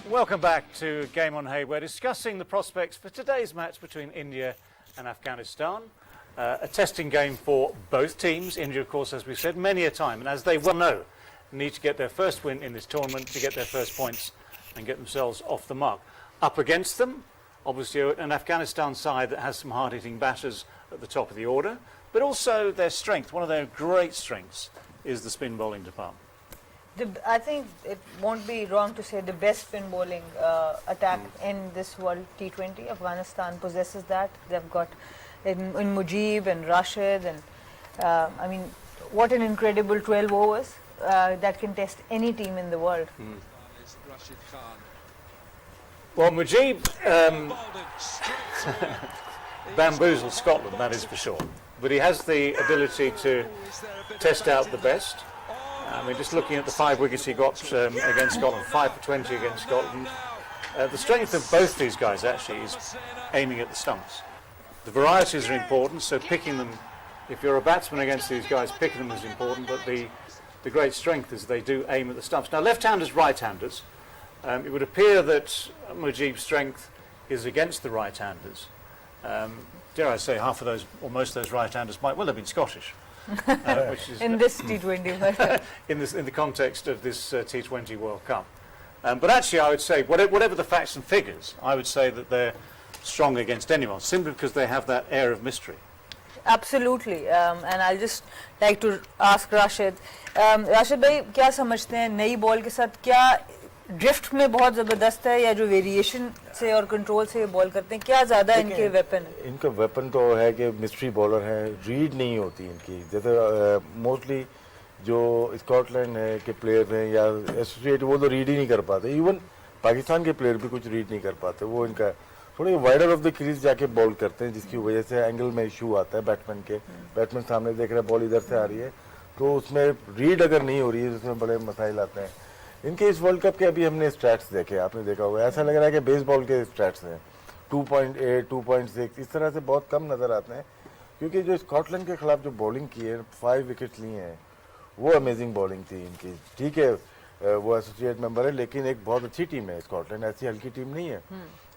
Welcome back to Game on Hay. We're discussing the prospects for today's match between India and Afghanistan. A testing game for both teams. India, of course, as we said many a time, and as they well know, need to get their first win in this tournament to get their first points and get themselves off the mark. Up against them, obviously, an Afghanistan side that has some hard-hitting batters at the top of the order, but also their strength. One of their great strengths is the spin bowling department. I think it won't be wrong to say the best spin bowling attack in this World T20. Afghanistan possesses that. They've got in Mujib and Rashid, and I mean, what an incredible 12 overs that can test any team in the world. Well, Mujib bamboozled Scotland, that is for sure. But he has the ability to test out the best. I mean, just looking at the 5 wickets he got against Scotland, 5 for 20 against Scotland. The strength of both these guys actually is aiming at the stumps. The varieties are important, so picking them, if you're a batsman against these guys, picking them is important, but the great strength is they do aim at the stumps. Now, left-handers, right-handers, it would appear that Mujib's strength is against the right-handers. Dare I say, half of those, or most of those right-handers might well have been Scottish. Which is in this T20 in the context of this T20 World Cup. But actually, I would say, whatever the facts and figures, I would say that they're strong against anyone, simply because they have that air of mystery. Absolutely, and I'll just like to ask Rashid. Rashid भाई क्या समझते हैं नई ball के साथ क्या drift में बहुत ज़बरदस्त है या जो वेरिएशन से और कंट्रोल से ये बॉल करते हैं क्या ज़्यादा इनके वेपन है? इनका वेपन तो है कि मिस्ट्री बॉलर है, रीड नहीं होती इनकी, जैसे मोस्टली जो स्कॉटलैंड है के प्लेयर हैं या एसोसिएट वो तो रीड ही नहीं कर पाते, इवन पाकिस्तान के प्लेयर भी कुछ रीड नहीं कर पाते, वो इनका थोड़े वाइडर ऑफ द क्रीज जाके बॉल करते हैं जिसकी वजह से एंगल में इशू आता है बैट्समैन के, बैट्समैन सामने देख रहा है बॉल इधर से आ रही है तो उसमें रीड अगर नहीं हो रही है उसमें बड़े मसाइल आते हैं। इनके इस वर्ल्ड कप के अभी हमने स्टैट्स देखे, आपने देखा होगा, ऐसा लग रहा है कि बेसबॉल के स्टैट्स हैं 2.8 2.6 इस तरह से बहुत कम नज़र आते हैं, क्योंकि जो स्कॉटलैंड के खिलाफ जो बॉलिंग की है 5 विकेट्स लिए हैं वो अमेजिंग बॉलिंग थी इनकी। ठीक है वो एसोसिएट मेंबर है लेकिन एक बहुत अच्छी टीम है स्कॉटलैंड, ऐसी हल्की टीम नहीं है,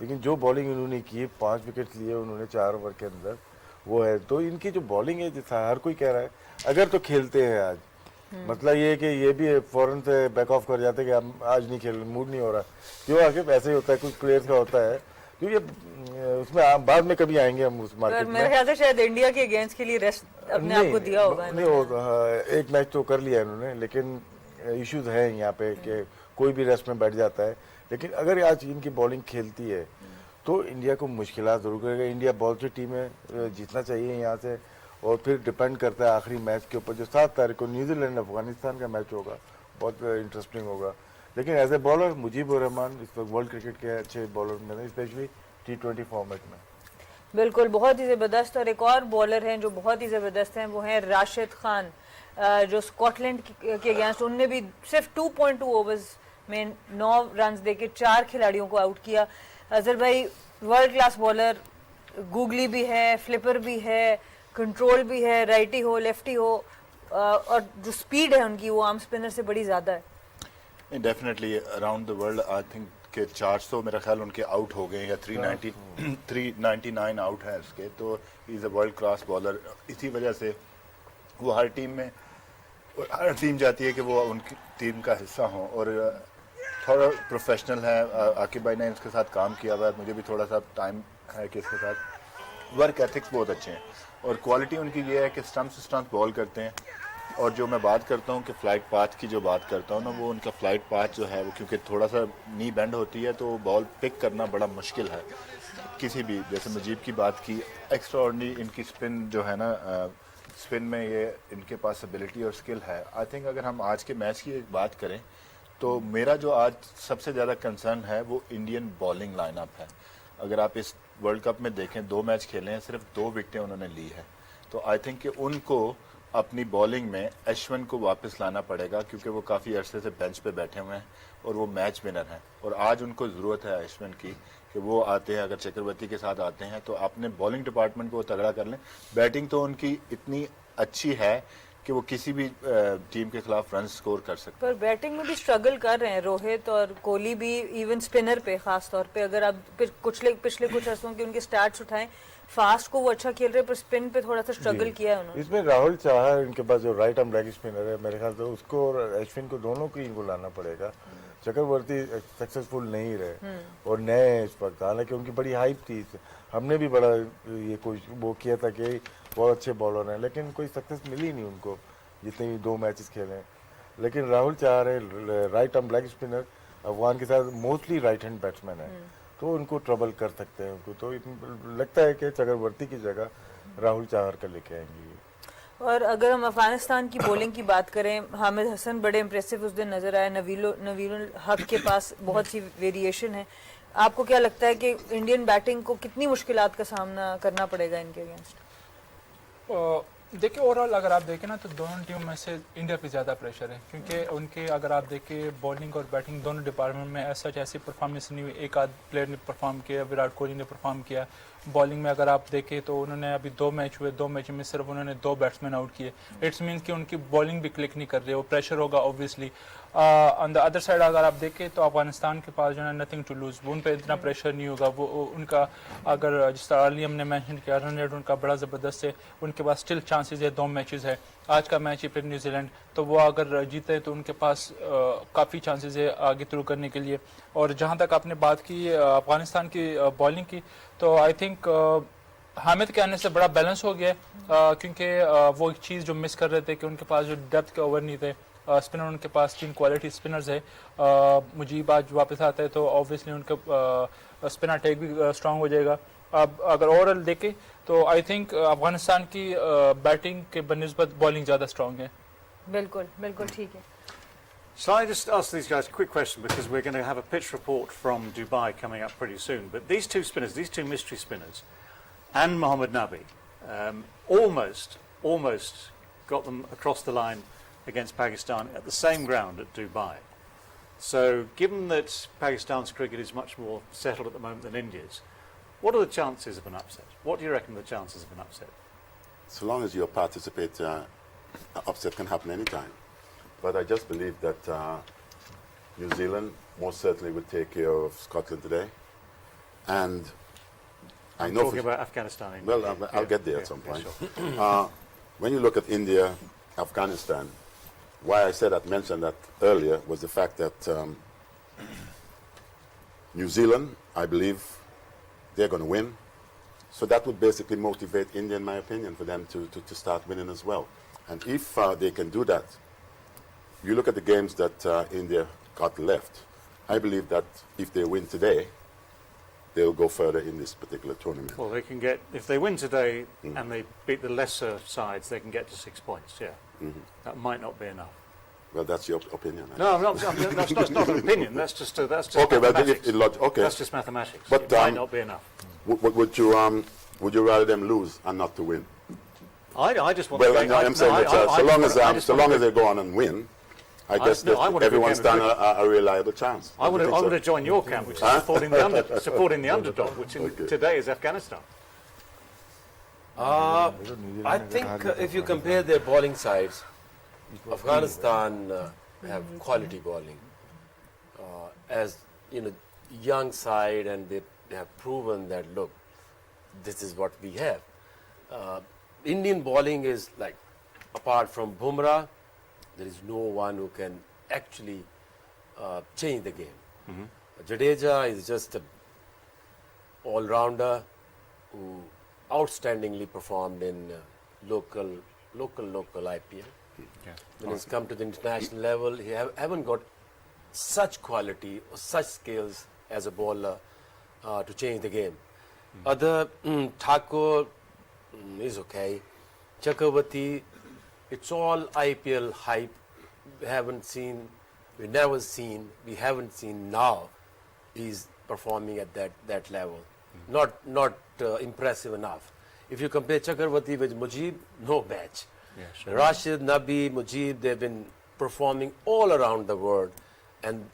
लेकिन जो बॉलिंग इन्होंने की 5 विकेट्स लिए उन्होंने 4 ओवर के अंदर वो है। तो इनकी जो बॉलिंग है जैसा हर कोई कह रहा है अगर तो खेलते हैं आज, मतलब ये कि ये भी फौरन से बैक ऑफ कर जाते हैं कि हम आज नहीं खेल, मूड नहीं हो रहा, क्यों आखिर ऐसे ही होता है, कुछ प्लेयर्स का होता है, क्योंकि उसमें बाद में कभी आएंगे हम उस मार्केट में। मेरे ख्याल से शायद इंडिया के अगेंस्ट के लिए रेस्ट अपने आप को दिया होगा। नहीं हो एक मैच तो कर लिया इन्होंने, लेकिन इश्यूज हैं यहाँ पे कि कोई भी रेस्ट में बैठ जाता है, लेकिन अगर आज इनकी बॉलिंग खेलती है तो इंडिया को मुश्किलात जरूर करेगा। इंडिया बहुत सी टीम है, जीतना चाहिए यहाँ से, और फिर डिपेंड करता है आखिरी मैच के ऊपर जो 7 तारीख को न्यूजीलैंड अफगानिस्तान का मैच होगा, बहुत इंटरेस्टिंग होगा। लेकिन as a bowler Mujeebur Rahman इस वक्त वर्ल्ड क्रिकेट के अच्छे बॉलर में है, स्पेशली T20 फॉर्मेट में। बिल्कुल बहुत ही ज़बरदस्त, और एक और बॉलर हैं जो बहुत ही ज़बरदस्त हैं वो हैं राशिद खान, जो स्कॉटलैंड के अगेंस्ट उनने भी सिर्फ 2.2 ओवर्स में 9 रन देके 4 खिलाड़ियों को आउट किया। अजहर भाई वर्ल्ड क्लास बॉलर, गूगली भी है, फ्लिपर भी है, कंट्रोल भी है, राइटी हो लेफ्टी हो, और जो स्पीड है उनकी वो आर्म स्पिनर से बड़ी ज़्यादा है। Definitely around the world I think के 400 मेरा ख्याल उनके आउट हो गए या 399 आउट है इसके, तो he is a world class bowler. इसी वजह से वो हर टीम चाहती है कि वो उनकी टीम का हिस्सा हो, और थोड़ा प्रोफेशनल है। आकिब भाई ने इसके साथ काम किया हुआ है, मुझे भी थोड़ा सा टाइम है कि इसके साथ वर्क एथिक्स बहुत अच्छे हैं, और क्वालिटी उनकी ये है कि स्टम्प से स्टम्प बॉल करते हैं। और जो मैं बात करता हूँ कि फ्लाइट पाथ की जो बात करता हूँ ना, वो उनका फ्लाइट पाथ जो है वो क्योंकि थोड़ा सा नी बेंड होती है तो बॉल पिक करना बड़ा मुश्किल है किसी भी, जैसे मुजीब की बात की, एक्स्ट्रा ऑर्डिनरी इनकी स्पिन जो है ना, स्पिन में ये इनके पास एबिलिटी और स्किल है। आई थिंक अगर हम आज के मैच की बात करें तो मेरा जो आज सबसे ज़्यादा कंसर्न है वो इंडियन बॉलिंग लाइनअप है। अगर आप इस वर्ल्ड कप में देखें 2 मैच खेले हैं, सिर्फ 2 विकेटें उन्होंने ली है, तो आई थिंक कि उनको अपनी बॉलिंग में अश्विन को वापस लाना पड़ेगा, क्योंकि वो काफ़ी अरसे से बेंच पे बैठे हुए हैं और वो मैच विनर हैं, और आज उनको ज़रूरत है अश्विन की कि वो आते हैं, अगर चक्रवर्ती के साथ आते हैं तो अपने बॉलिंग डिपार्टमेंट को तगड़ा कर लें। बैटिंग तो उनकी इतनी अच्छी है कि वो किसी भी टीम के खिलाफ रन स्कोर कर सकते पर बैटिंग में भी स्ट्रगल कर रहे हैं रोहित और कोहली भी, इवन स्पिनर पे खास तौर पे। अगर आप पिछले कुछ अर्सों के उनके स्टार्ट्स उठाएं, फास्ट को वो अच्छा खेल रहे हैं पर स्पिन पे थोड़ा सा स्ट्रगल किया है उन्होंने। इसमें राहुल चाहा इनके पास जो राइट आर्म लेग स्पिनर है, मेरे ख्याल से उसको और अश्विन को दोनों को इनको लाना पड़ेगा। चक्रवर्ती सक्सेसफुल नहीं रहे और नए हैं इस वक्त, हालांकि उनकी बड़ी हाइप थी, हमने भी बड़ा ये कोशिश वो किया था कि बहुत अच्छे बॉलर हैं, लेकिन कोई सक्सेस मिली नहीं उनको जितने भी 2 मैचेस खेले हैं। लेकिन राहुल चाह रहे right arm leg spinner, Afghan के साथ मोस्टली राइट हैंड बैट्समैन है, तो उनको ट्रबल कर सकते हैं उनको। तो लगता है कि चक्रवर्ती की जगह राहुल चाहर का लेके आएंगे। और अगर हम अफगानिस्तान की बॉलिंग की बात करें, हामिद हसन बड़े इंप्रेसिव उस दिन नजर आए, नवील हक के पास बहुत सी वेरिएशन है। आपको क्या लगता है कि इंडियन बैटिंग को कितनी मुश्किलात का सामना करना पड़ेगा इनके अगेंस्ट? देखिए ओवरऑल अगर आप देखें ना तो दोनों टीमों में से इंडिया पे ज़्यादा प्रेशर है, क्योंकि उनके अगर आप देखें बॉलिंग और बैटिंग दोनों डिपार्टमेंट में ऐसा ऐसी परफॉर्मेंस नहीं हुई। एक आध प्लेयर ने परफॉर्म किया, विराट कोहली ने परफॉर्म किया। बॉलिंग में अगर आप देखें तो उन्होंने अभी 2 मैच हुए, 2 मैच में सिर्फ उन्होंने 2 बैट्समैन आउट किए। इट्स मीन कि उनकी बॉलिंग भी क्लिक नहीं कर रही है, वो प्रेशर होगा obviously. On the other side अगर आप देखें तो अफगानिस्तान के पास जो है नथिंग टू लूज, उन पर इतना प्रेशर नहीं होगा। वो उनका अगर जिस तरह अर्ली हमने मेंशन किया, रन रेट उनका बड़ा ज़बरदस्त है, उनके पास स्टिल चांसेस है 2 मैचेस है। आज का मैच है फिर न्यूजीलैंड, तो वो अगर जीते तो उनके पास काफ़ी चांसेस है आगे थ्रू करने के लिए। और जहाँ तक आपने बात की अफगानिस्तान की बॉलिंग की, तो आई थिंक हामिद के आने से बड़ा बैलेंस हो गया, क्योंकि वो एक चीज़ जो मिस कर रहे थे कि उनके पास जो डेप्थ के ओवर नहीं थे। स्पिनर उनके पास 3 क्वालिटी स्पिनर्स है। मुजीब आज वापस आता है तो ऑब्वियसली उनका स्पिनर अटैक भी स्ट्रांग हो जाएगा। अब अगर ओवरऑल देखें तो आई थिंक अफगानिस्तान की बैटिंग के बनिस्बत बॉलिंग ज़्यादा स्ट्रांग है। बिल्कुल बिल्कुल ठीक है। Shall I just ask these guys a quick question, because we're going to have a pitch report from Dubai coming up pretty soon. But these 2 spinners, these 2 mystery spinners, and Mohammad Nabi, almost got them across the line against Pakistan at the same ground at Dubai. So, given that Pakistan's cricket is much more settled at the moment than India's, what are the chances of an upset? What do you reckon the chances of an upset? So long as you participate, an upset can happen anytime. But I just believe that New Zealand most certainly would take care of Scotland today. And I know Talking about Afghanistan. India. well, I'll get there at some yeah, point. sure. When you look at India, Afghanistan, why I mentioned that earlier was the fact that New Zealand, I believe, they're going to win. So that would basically motivate India, in my opinion, for them to start winning as well. And if they can do that, you look at the games that India got left, I believe that if they win today, they'll go further in this particular tournament. Well, they can get, if they win today and they beat the lesser sides, they can get to 6 points, yeah. That might not be enough. Well, that's your opinion. No, that's not an opinion, that's just okay, well, mathematics. okay. That's just mathematics. But, It might not be enough. Would you rather them lose and not to win? I just want Well, to I'm saying that so long as they go on and win, I guess no, I want a good everyone's game of done a reliable chance. I would have joined your camp, which is supporting the underdog, which Okay. today is Afghanistan. I think if you compare their bowling sides, Afghanistan have quality bowling. As you know, young side, and they have proven that look, this is what we have. Indian bowling is like, apart from Bumrah, there is no one who can actually change the game. Jadeja is just an all-rounder who outstandingly performed in local IPL. When he's come to the international level, he haven't got such quality or such skills as a bowler to change the game. Other Thakur is okay. Chakravarti, it's all IPL hype. We haven't seen now he's performing at that level. Not impressive enough. If you compare Chakravarti with Mujib, no match. Yeah, sure. Rashid, Nabi, Mujib, they've been performing all around the world, and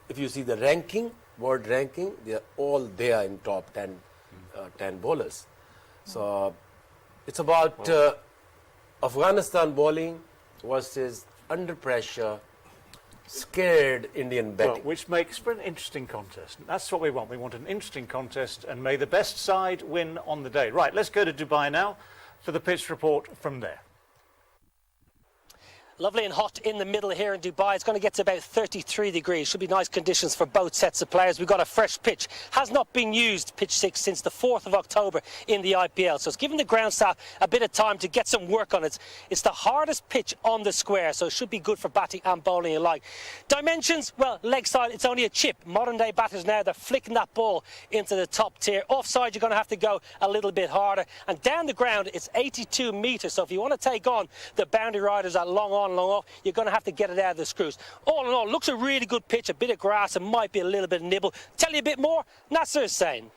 if you see the world ranking, they are all there in top 10 bowlers. So it's about Afghanistan bowling versus under pressure, scared Indian Well, batting. which makes for an interesting contest. That's what we want. We want an interesting contest, and may the best side win on the day. Right, let's go to Dubai now for the pitch report from there. Lovely and hot in the middle here in Dubai. It's going to get to about 33 degrees. Should be nice conditions for both sets of players. We've got a fresh pitch. Has not been used, pitch 6, since the 4th of October in the IPL. So it's given the ground staff a bit of time to get some work on it. It's the hardest pitch on the square, so it should be good for batting and bowling alike. Dimensions, well, leg side, it's only a chip. Modern day batters now, they're flicking that ball into the top tier. Offside, you're going to have to go a little bit harder. And down the ground, it's 82 metres. So if you want to take on the boundary riders at long on, long off, you're going to have to get it out of the screws. All in all, looks a really good pitch, a bit of grass, and might be a little bit of nibble. Tell you a bit more, Nasser Hussain.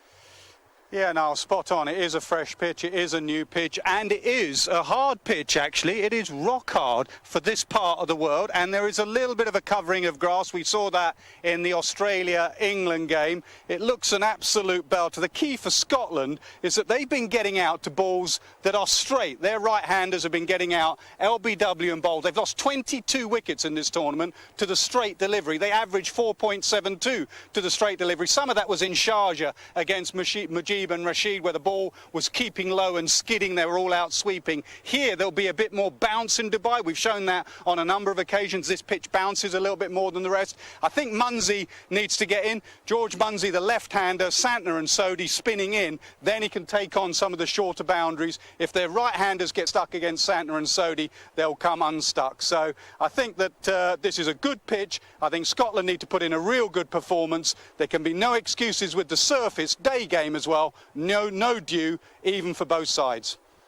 Yeah, no, spot on. It is a fresh pitch, it is a new pitch, and it is a hard pitch, actually. It is rock hard for this part of the world, and there is a little bit of a covering of grass. We saw that in the Australia-England game. It looks an absolute belter. The key for Scotland is that they've been getting out to balls that are straight. Their right-handers have been getting out LBW and bowls. They've lost 22 wickets in this tournament to the straight delivery. They averaged 4.72 to the straight delivery. Some of that was in Sharjah against Mujib and Rashid, where the ball was keeping low and skidding. They were all out sweeping. Here there'll be a bit more bounce in Dubai. We've shown that on a number of occasions. This pitch bounces a little bit more than the rest. I think Munsey needs to get in. George Munsey, the left-hander, Santner and Sodhi spinning in. Then he can take on some of the shorter boundaries. If their right-handers get stuck against Santner and Sodhi, they'll come unstuck. So I think that this is a good pitch. I think Scotland need to put in a real good performance. There can be no excuses with the surface. Day game as well. No dew, even for both sides.